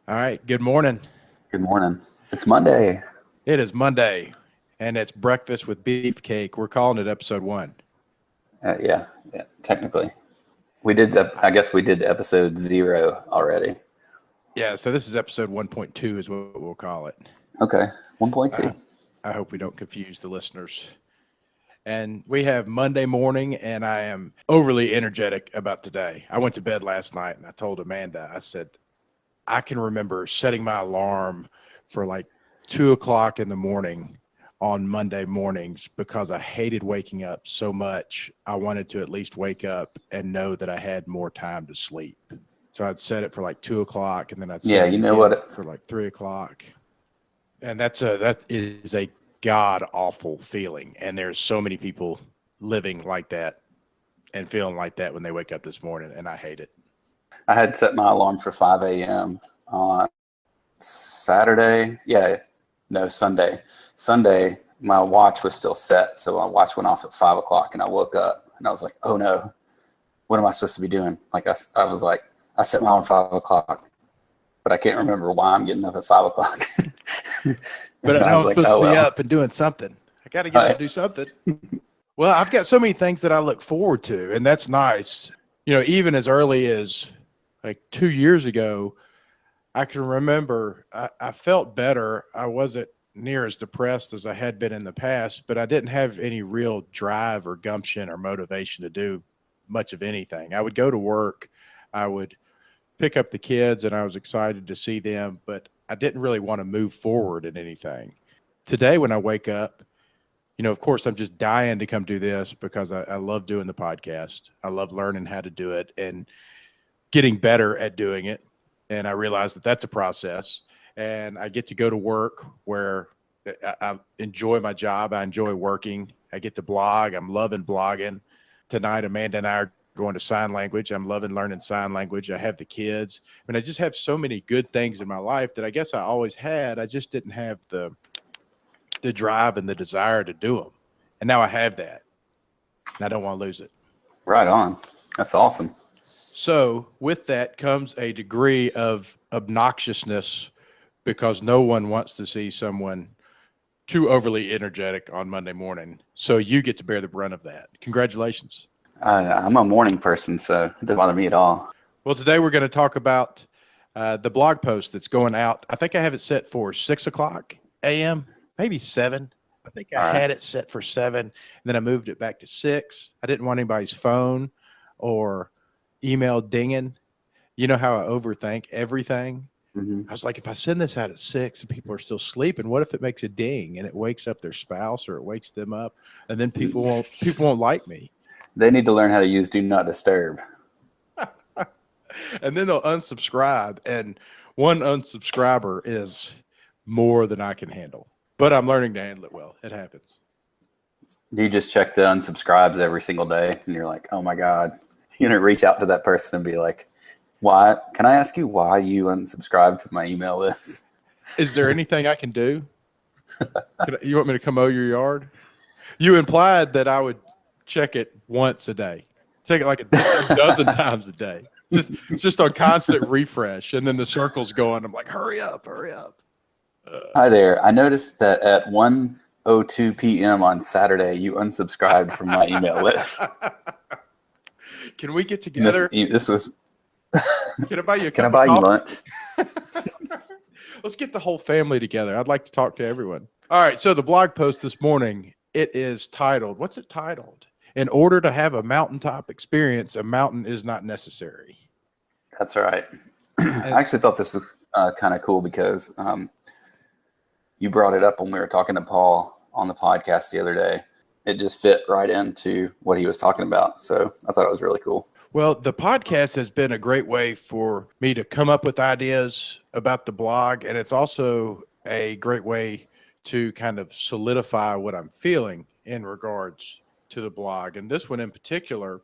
All right. Good morning. Good morning. It's Monday. It is Monday, and it's breakfast with Beefcake. We're calling it episode one. Yeah, technically. We did I guess we did episode 0 already. Yeah. So this is episode 1.2 is what we'll call it. Okay. 1.2. I, I hope we don't confuse the listeners. And we have Monday morning, and I am overly energetic about today. I went to bed last night, and I told Amanda, I said, I can remember setting my alarm for like 2 o'clock in the morning on Monday mornings because I hated waking up so much. I wanted to at least wake up and know that I had more time to sleep. So I'd set it for like 2 o'clock, and then I'd Yeah, set it you know again what? for like 3 o'clock. And that is a god awful feeling. And there's so many people living like that and feeling like that when they wake up this morning, and I hate it. I had set my alarm for 5 a.m. on Saturday. Yeah, no, Sunday. Sunday, my watch was still set. So my watch went off at 5 o'clock and I woke up and I was like, oh no, what am I supposed to be doing? Like, I was like, I set my alarm 5 o'clock, but I can't remember why I'm getting up at 5 o'clock. But I I know was I'm like, supposed to oh be well. up and doing something. I got to get up and Right. do something. Well, I've got so many things that I look forward to, and that's nice. Even as early as like 2 years ago, I can remember I felt better. I wasn't near as depressed as I had been in the past, but I didn't have any real drive or gumption or motivation to do much of anything. I would go to work, I would pick up the kids, and I was excited to see them, but I didn't really want to move forward in anything. Today, when I wake up, of course, I'm just dying to come do this because I love doing the podcast. I love learning how to do it and getting better at doing it. And I realize that that's a process. And I get to go to work where I enjoy my job. I enjoy working. I get to blog. I'm loving blogging. Tonight, Amanda and I are going to sign language. I'm loving learning sign language. I have the kids. I mean, I just have so many good things in my life that I guess I always had. I just didn't have the drive and the desire to do them. And now I have that. And I don't want to lose it. Right on. That's awesome. So, with that comes a degree of obnoxiousness because no one wants to see someone too overly energetic on Monday morning. So, you get to bear the brunt of that. Congratulations. I'm a morning person, so it doesn't bother me at all. Well, today we're going to talk about the blog post that's going out. I think I have it set for 6 o'clock a.m., maybe 7. I think I All right. had it set for 7, and then I moved it back to 6. I didn't want anybody's phone or email dinging. You know how I overthink everything. Mm-hmm. I was like, if I send this out at 6 and people are still sleeping, what if it makes a ding and it wakes up their spouse or it wakes them up, and then people won't like me, They need to learn how to use Do Not Disturb. and then they'll unsubscribe, and one unsubscriber is more than I can handle. But I'm learning to handle it well. It happens. Do you just check the unsubscribes every single day and you're like, oh my God? You know, reach out to that person and be like, why? Can I ask you why you unsubscribed to my email list? Is there anything I can do? You want me to come mow your yard? You implied that I would check it once a day. Check it like a dozen times a day. Just on constant refresh, and then the circle's going. I'm like, hurry up, hurry up. Hi there. I noticed that at 1:02 p.m. on Saturday, you unsubscribed from my email list. Can we get And this, together? this was, Can I buy you a can I cup of buy you coffee? lunch? Let's get the whole family together. I'd like to talk to everyone. All right. So the blog post this morning, it is titled, what's it titled? In order to have a mountaintop experience, a mountain is not necessary. That's right. I And actually thought this was kind of cool because you brought it up when we were talking to Paul on the podcast the other day. It just fit right into what he was talking about. So I thought it was really cool. well, the podcast has been a great way for me to come up with ideas about the blog. And it's also a great way to kind of solidify what I'm feeling in regards to the blog. And this one in particular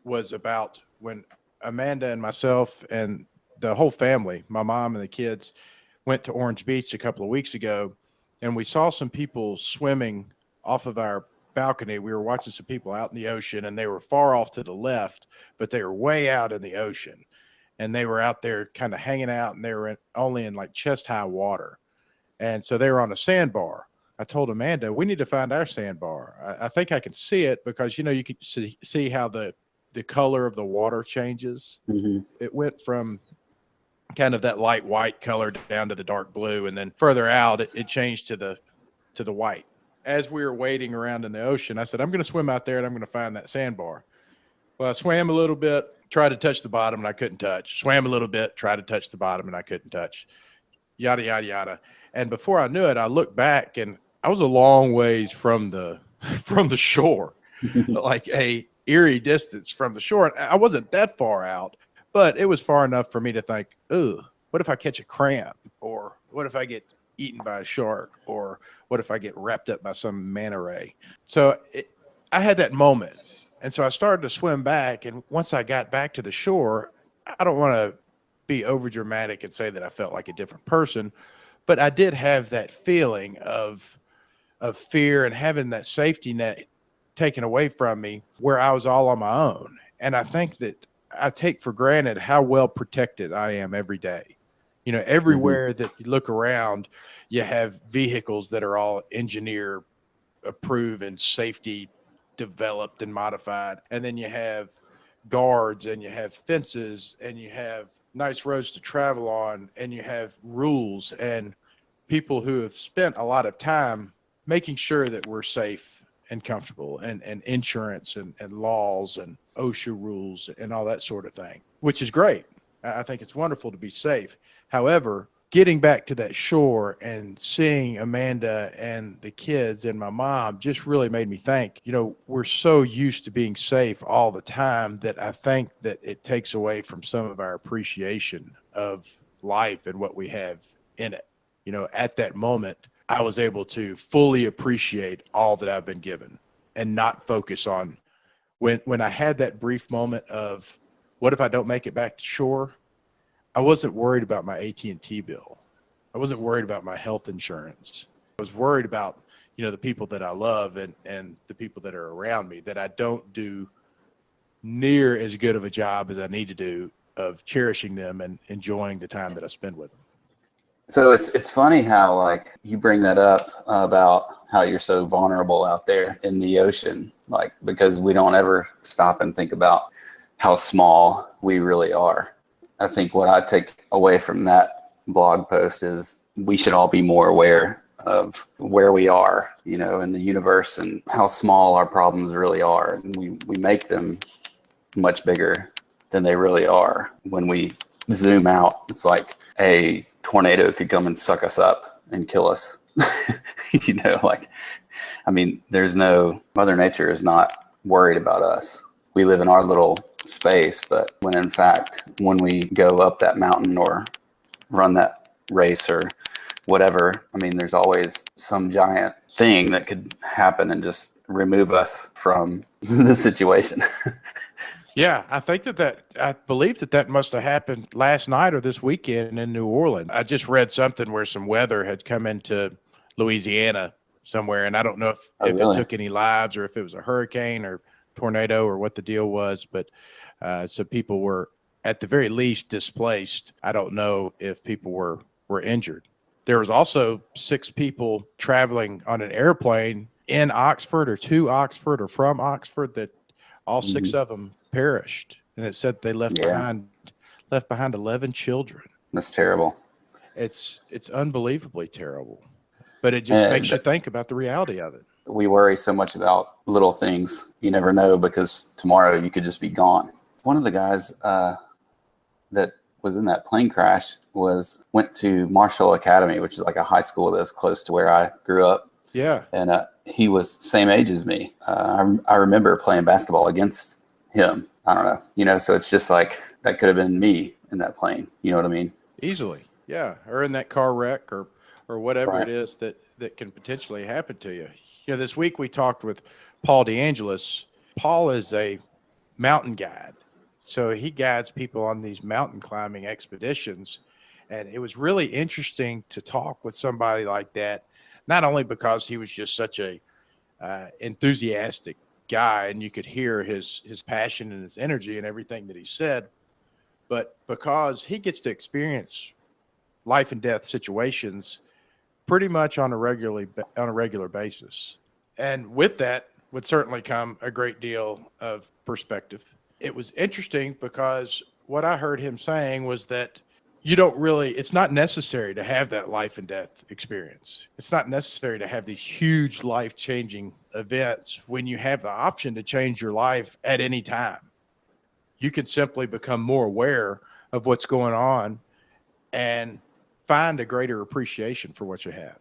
was about when Amanda and myself and the whole family, my mom and the kids, went to Orange Beach a couple of weeks ago, and we saw some people swimming off of our balcony. We were watching some people out in the ocean, and they were far off to the left, but they were way out in the ocean. and they were out there kind of hanging out, and they were only in like chest high water. And so they were on a sandbar. I told Amanda, we need to find our sandbar. I think I can see it because, you can see how the color of the water changes. Mm-hmm. It went from kind of that light white color down to the dark blue. And then further out, it changed to the white. As we were wading around in the ocean, I said, I'm going to swim out there and I'm going to find that sandbar. Well, I swam a little bit, tried to touch the bottom, and I couldn't touch. Swam a little bit, tried to touch the bottom, and I couldn't touch. Yada, yada, yada. And before I knew it, I looked back, and I was a long ways from the from the shore, like a eerie distance from the shore. And I wasn't that far out, but it was far enough for me to think, ooh, what if I catch a cramp? Or what if I get eaten by a shark? Or what if I get wrapped up by some manta ray? So I had that moment. And so I started to swim back. And once I got back to the shore, I don't want to be over dramatic and say that I felt like a different person, but I did have that feeling of fear and having that safety net taken away from me where I was all on my own. And I think that I take for granted how well protected I am every day. Everywhere that you look around, you have vehicles that are all engineer approved and safety developed and modified. And then you have guards, and you have fences, and you have nice roads to travel on, and you have rules and people who have spent a lot of time making sure that we're safe and comfortable, and insurance and laws and OSHA rules and all that sort of thing, which is great. I think it's wonderful to be safe. However, getting back to that shore and seeing Amanda and the kids and my mom just really made me think, we're so used to being safe all the time that I think that it takes away from some of our appreciation of life and what we have in it. At that moment, I was able to fully appreciate all that I've been given and not focus on when I had that brief moment of what if I don't make it back to shore. I wasn't worried about my AT&T bill. I wasn't worried about my health insurance. I was worried about, the people that I love and the people that are around me, that I don't do near as good of a job as I need to do of cherishing them and enjoying the time that I spend with them. So it's funny how like you bring that up about how you're so vulnerable out there in the ocean, like because we don't ever stop and think about how small we really are. I think what I take away from that blog post is we should all be more aware of where we are, in the universe, and how small our problems really are. And we make them much bigger than they really are. When we zoom out, it's like a tornado could come and suck us up and kill us. Mother Nature is not worried about us. We live in our little space, but when we go up that mountain or run that race or whatever, there's always some giant thing that could happen and just remove us from the situation. Yeah, I think I believe that must have happened last night or this weekend in New Orleans. I just read something where some weather had come into Louisiana somewhere, and I don't know if Really? it took any lives or if it was a hurricane or tornado or what the deal was, but so people were at the very least displaced. I don't know if people were injured. There was also 6 people traveling on an airplane in Oxford or to Oxford or from Oxford that all 6 of them perished, and it said they left behind 11 children. That's terrible. It's unbelievably terrible, but it just makes you think about the reality of it. We worry so much about little things. You never know, because tomorrow you could just be gone. One of the guys that was in that plane crash went to Marshall Academy, which is like a high school that's close to where I grew up. Yeah. And he was same age as me. I remember playing basketball against him. I don't know, so it's just like that could have been me in that plane. You know what I mean? Easily. Yeah. Or in that car wreck or whatever Right. it is that can potentially happen to you. This week we talked with Paul DeAngelis. Paul is a mountain guide. So he guides people on these mountain climbing expeditions. And it was really interesting to talk with somebody like that, not only because he was just such a enthusiastic guy, and you could hear his passion and his energy and everything that he said, but because he gets to experience life and death situations pretty much on a regular basis. And with that would certainly come a great deal of perspective. It was interesting because what I heard him saying was that it's not necessary to have that life and death experience. It's not necessary to have these huge life changing events when you have the option to change your life at any time. You can simply become more aware of what's going on and find a greater appreciation for what you have.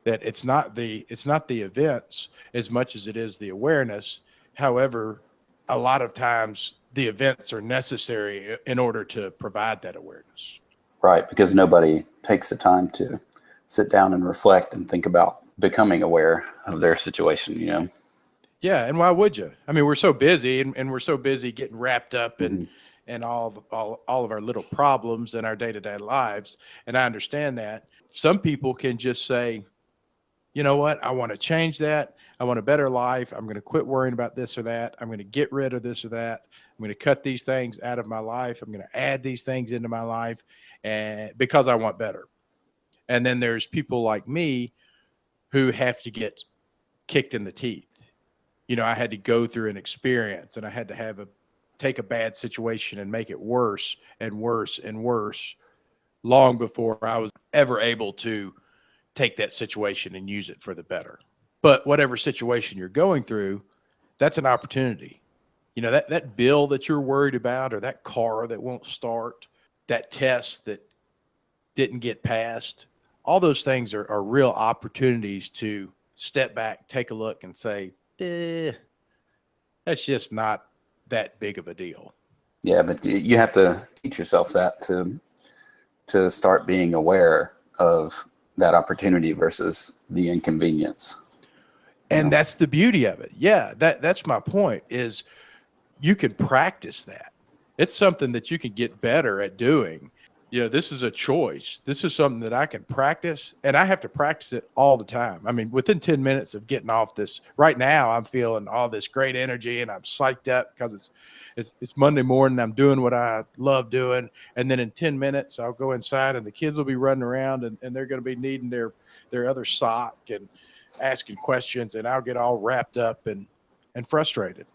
That it's not the events as much as it is the awareness. However, a lot of times the events are necessary in order to provide that awareness. Right, because nobody takes the time to sit down and reflect and think about becoming aware of their situation, you know? Yeah, and why would you? I mean, we're so busy, and we're so busy getting wrapped up in all of our little problems in our day-to-day lives. And I understand that. Some people can just say, you know what? I want to change that. I want a better life. I'm going to quit worrying about this or that. I'm going to get rid of this or that. I'm going to cut these things out of my life. I'm going to add these things into my life, and because I want better. And then there's people like me who have to get kicked in the teeth. You know, I had to go through an experience, and I had to take a bad situation and make it worse and worse and worse long before I was ever able to take that situation and use it for the better. But whatever situation you're going through, that's an opportunity. You know, that bill that you're worried about, or that car that won't start, that test that didn't get passed, all those things are real opportunities to step back, take a look, and say, that's just not that big of a deal. Yeah, but you have to teach yourself that to start being aware of that opportunity versus the inconvenience. And that's the beauty of it. Yeah, that's my point, is you can practice that. It's something that you can get better at doing. You know, this is a choice. This is something that I can practice, and I have to practice it all the time. I mean, within 10 minutes of getting off this, right now, I'm feeling all this great energy, and I'm psyched up because it's Monday morning. I'm doing what I love doing. And then in 10 minutes, I'll go inside, and the kids will be running around, and they're going to be needing their other sock and asking questions, and I'll get all wrapped up and frustrated.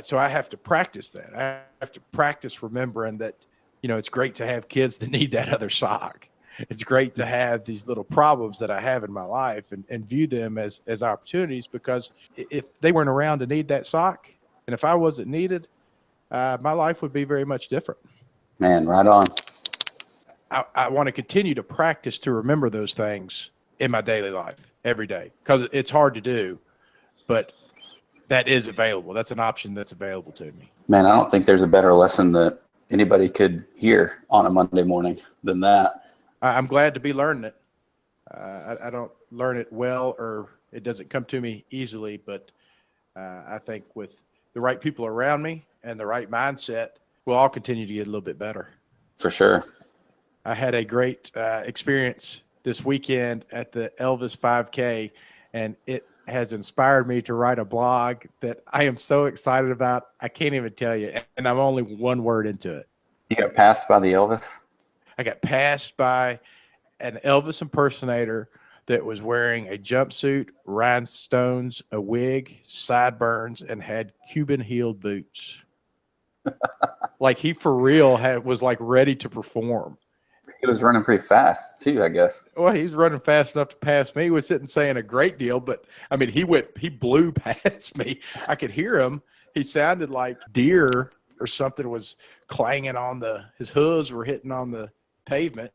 So I have to practice that. I have to practice remembering that, you know, it's great to have kids that need that other sock. It's great to have these little problems that I have in my life and view them as opportunities, because if they weren't around to need that sock, and if I wasn't needed, my life would be very much different. Man, right on. I want to continue to practice to remember those things in my daily life every day, because it's hard to do, but that is available. That's an option that's available to me. Man, I don't think there's a better lesson that anybody could hear on a Monday morning than that. I'm glad to be learning it. I don't learn it well, or it doesn't come to me easily, but I think with the right people around me and the right mindset, we'll all continue to get a little bit better. For sure. I had a great experience this weekend at the Elvis 5K, and it has inspired me to write a blog that I am so excited about. I can't even tell you. And I'm only one word into it. You got passed by the Elvis? I got passed by an Elvis impersonator that was wearing a jumpsuit, rhinestones, a wig, sideburns, and had Cuban heeled boots. Like he for real was like ready to perform. He was running pretty fast too, I guess. Well, he's running fast enough to pass me. He was sitting saying a great deal, but I mean, he blew past me. I could hear him. He sounded like deer or something was clanging on his hooves were hitting on the pavement.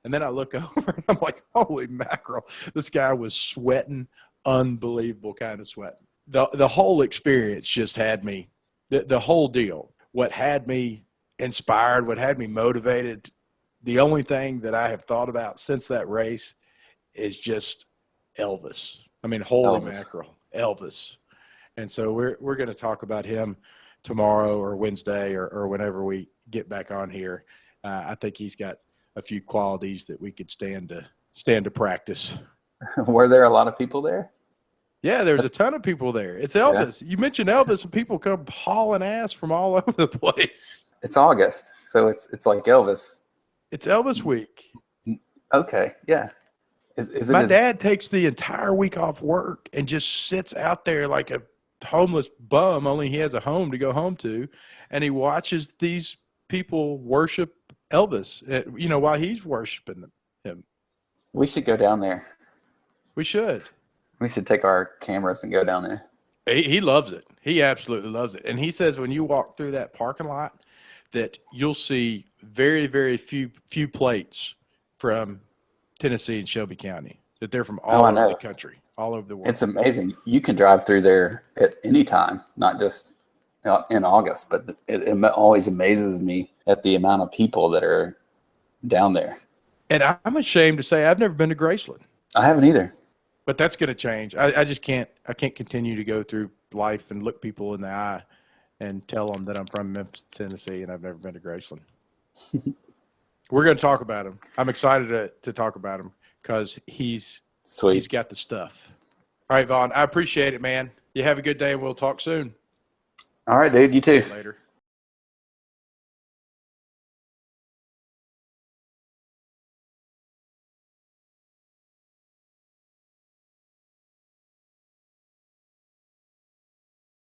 And then I look over and I'm like, holy mackerel. This guy was sweating, unbelievable kind of sweating. The whole experience just had me, the whole deal, what had me inspired, what had me motivated. The only thing that I have thought about since that race is just Elvis. I mean, holy mackerel, Elvis. And so we're going to talk about him tomorrow or Wednesday or whenever we get back on here. I think he's got a few qualities that we could stand to practice. Were there a lot of people there? Yeah, there's a ton of people there. It's Elvis. Yeah. You mentioned Elvis, and people come hauling ass from all over the place. It's August, so it's like Elvis. It's Elvis week. Okay, yeah. Is it My as dad takes the entire week off work and just sits out there like a homeless bum, only he has a home to go home to, and he watches these people worship Elvis, while he's worshiping him. we should go down there. We should. We should take our cameras and go down there. He loves it. He absolutely loves it. And he says when you walk through that parking lot that you'll see very, very few plates from Tennessee and Shelby County, that they're from Oh, all I over the know. country, all over the It's world. amazing. You can drive through there at any time, not just in August, but it always amazes me at the amount of people that are down there. And I'm ashamed to say I've never been to Graceland, I haven't either. but that's going to change. I just can't. I can't continue to go through life and look people in the eye and tell them that I'm from Memphis, Tennessee, and I've never been to Graceland. We're going to talk about him. I'm excited to talk about him because he's Sweet. got the stuff. All right, Vaughn. I appreciate it, man. You have a good day, and we'll talk soon. All right, dude. You too. Later.